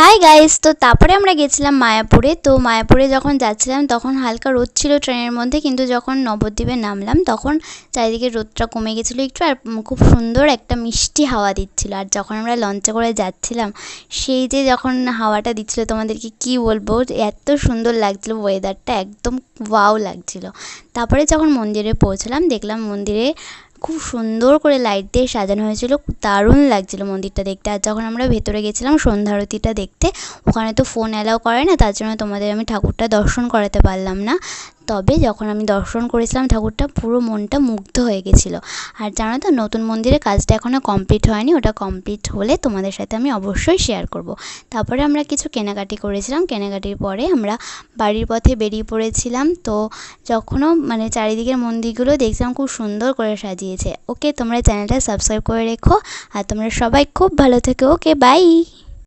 Hi guys, তো তারপরে আমরা গেছিলাম মায়াপুরে। তো মায়াপুরে যখন যাচ্ছিলাম তখন হালকা রোদ ছিল ট্রেনের মধ্যে, কিন্তু যখন নবদ্বীপে নামলাম তখন চারিদিকে রোদটা কমে গেছিলো একটু, আর খুব সুন্দর একটা মিষ্টি হাওয়া দিচ্ছিল। আর যখন আমরা লঞ্চে করে যাচ্ছিলাম সেই যে যখন হাওয়াটা দিচ্ছিল তোমাদেরকে কি বলবো, এত সুন্দর লাগছিলো, ওয়েদারটা একদম ওয়াও লাগছিলো। তারপরে যখন মন্দিরে পৌঁছলাম দেখলাম মন্দিরে খুব সুন্দর করে লাইট দিয়ে সাজানো হয়েছিল, দারুণ লাগছিল মন্দিরটা দেখতে। আর যখন আমরা ভেতরে গেছিলাম সন্ধ্যা আরতিটা দেখতে, ওখানে তো ফোন অ্যালাউ করে না, তার জন্য তোমাদের আমি ঠাকুরটা দর্শন করাতে পারলাম না। তবে যখন আমি দর্শন করেছিলাম ঠাকুরটা, পুরো মনটা মুগ্ধ হয়ে গেছিলো। আর জানো তো, নতুন মন্দিরের কাজটা এখনও কমপ্লিট হয়নি, ওটা কমপ্লিট হলে তোমাদের সাথে আমি অবশ্যই শেয়ার করব। তারপরে আমরা কিছু কেনাকাটি করেছিলাম, কেনাকাটির পরে আমরা বাড়ির পথে বেরিয়ে পড়েছিলাম। তো যখনও চারিদিকের মন্দিরগুলো দেখছিলাম খুব সুন্দর করে সাজিয়েছে। ওকে, তোমরা চ্যানেলটা সাবস্ক্রাইব করে রেখো, আর তোমরা সবাই খুব ভালো থেকো। ওকে, বাই।